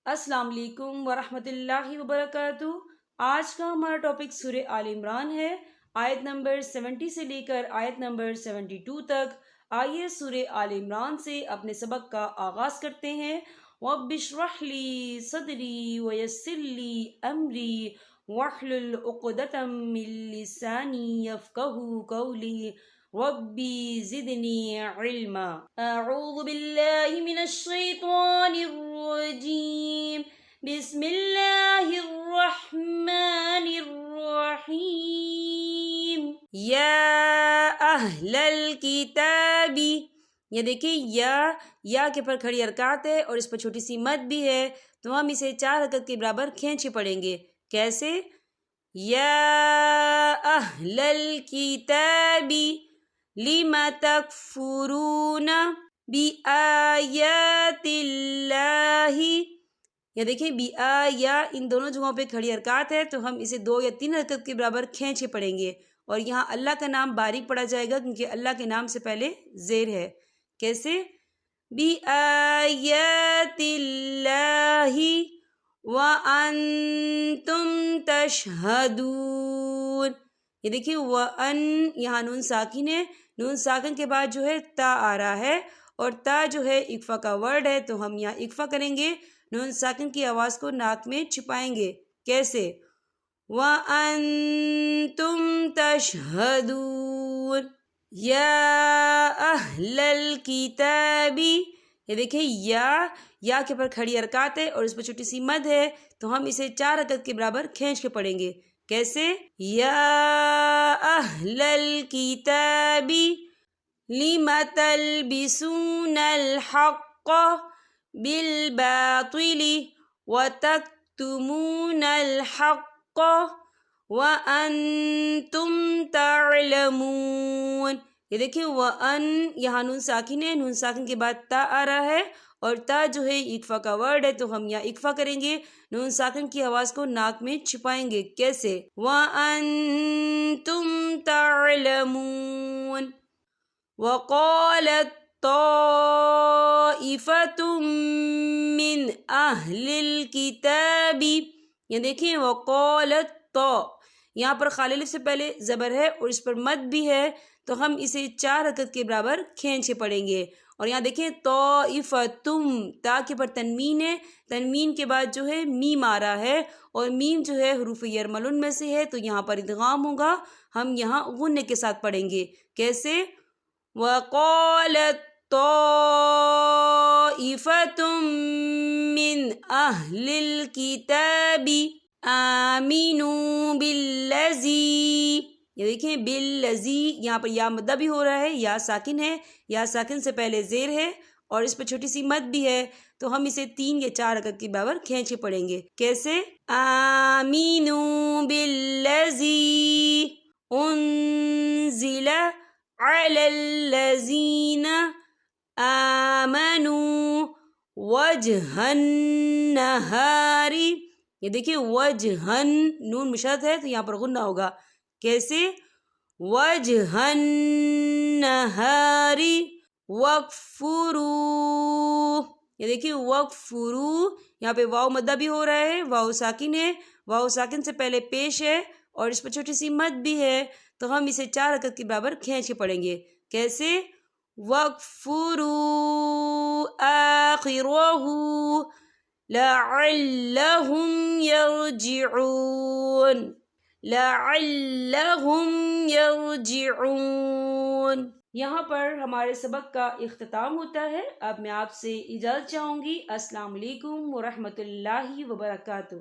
السلام علیکم ورحمۃ اللہ وبرکاتہ۔ آج کا ہمارا ٹاپک سورہ آل عمران ہے، آیت نمبر 70 سے لے کر آیت نمبر 72 تک۔ آئیے سورہ آل عمران سے اپنے سبق کا آغاز کرتے ہیں۔ رَبِّ اشْرَحْ لِي صَدْرِي وَيَسِّرْ لِي أَمْرِي وَاحْلُلْ عُقْدَةً مِّن لِّسَانِي يَفْقَهُوا قَوْلِي رَبِّ زِدْنِي عِلْمًا۔ أعوذ باللہ من الشیطان الرجیم، بسم اللہ الرحمن الرحیم۔ یا اہل الکتاب، یہ دیکھیں یا کے پر کھڑی حرکات ہے اور اس پر چھوٹی سی مد بھی ہے، تو ہم اسے 4 حرکت کے برابر کھینچ کے پڑھیں گے۔ کیسے؟ یا اہل الکتاب لِمَ تَکْفُرُونَ بِآیَاتِ اللہ، یا دیکھیں یا ان دونوں جگہوں پہ کھڑی حرکات ہے، تو ہم اسے 2 یا 3 حرکت کے برابر کھینچ کے پڑھیں گے، اور یہاں اللہ کا نام باریک پڑھا جائے گا کیونکہ اللہ کے نام سے پہلے زیر ہے۔ کیسے؟ بِآیَاتِ اللہ وَأَنْتُمْ تَشْهَدُونَ، یہ دیکھیں وَأَن، یہاں نون ساکن ہے، نون ساکن کے بعد جو ہے تا آ رہا ہے، اور تا جو ہے اکفا کا ورڈ ہے، تو ہم یہاں اکفا کریں گے، نون ساکن کی آواز کو ناک میں چھپائیں گے۔ کیسے؟ وَأَنْتُمْ تَشْهَدُونَ یا اہل الکتاب، یہ دیکھیں یا کے پر کھڑی حرکات ہے اور اس پر چھوٹی سی مد ہے، تو ہم اسے 4 حرکت کے برابر کھینچ کے پڑھیں گے۔ کیسے؟ یا اہل الکتاب لِمَ تَلْبِسُونَ الْحَقَّ بِالْبَاطِلِ وَتَكْتُمُونَ الْحَقَّ وَأَنْتُمْ تَعْلَمُونَ، یہ دیکھیں وَأَن، یہاں نون ساکن ہے، نون ساکن کے بعد تا آ رہا ہے، اور تا جو ہے اکفا کا ورڈ ہے، تو ہم یہاں اکفا کریں گے، نون ساکن کی آواز کو ناک میں چھپائیں گے۔ کیسے؟ وَأَنْتُمْ تَعْلَمُونَ وَقَالَتْ طَائِفَةٌ مِّنْ أَهْلِ الْكِتَابِ، یہ دیکھیں وَقَالَتْ طَ، یہاں پر خالی الف سے پہلے زبر ہے اور اس پر مد بھی ہے، تو ہم اسے 4 حرکت کے برابر کھینچ کے پڑھیں گے۔ اور یہاں دیکھیں طائفتم، تا کے پر تنوین ہے، تنوین کے بعد جو ہے میم آ رہا ہے، اور میم جو ہے حروف یرملون میں سے ہے، تو یہاں پر ادغام ہوگا، ہم یہاں غنّے کے ساتھ پڑھیں گے۔ کیسے؟ وَقَالَتْ طَائِفَةٌ مِّنْ أَهْلِ الْكِتَابِ آمِنُوا بِالَّذِي، یہ دیکھیں بالذی، یہاں پر یا مدہ بھی ہو رہا ہے، یا ساکن ہے، یا ساکن سے پہلے زیر ہے اور اس پہ چھوٹی سی مد بھی ہے، تو ہم اسے 3 یا 4 حرکت کے برابر کھینچ کے پڑھیں گے۔ کیسے؟ آمِنُوا بِالَّذِي أُنزِلَ عَلَى الَّذِينَ آمَنُوا وَجْهَ النَّهَارِ، یہ دیکھیں وجہن، نون مشدد ہے تو یہاں پر غنہ ہوگا۔ کیسے؟ وجہ النہار وَاکْفُرُوا، یہ دیکھیں وَاکْفُرُوا، یہاں پہ واو مدہ بھی ہو رہا ہے، واو ساکن ہے، واو ساکن سے پہلے پیش ہے اور اس پر چھوٹی سی مد بھی ہے، تو ہم اسے 4 حرکت کے برابر کھینچ کے پڑھیں گے۔ کیسے؟ وَاکْفُرُوا آخِرَهُ لَعَلَّهُمْ يَرْجِعُونَ، لَعَلَّهُمْ يَرْجِعُونَ۔ یہاں پر ہمارے سبق کا اختتام ہوتا ہے۔ اب میں آپ سے اجازت چاہوں گی۔ السلام علیکم ورحمۃ اللہ وبرکاتہ۔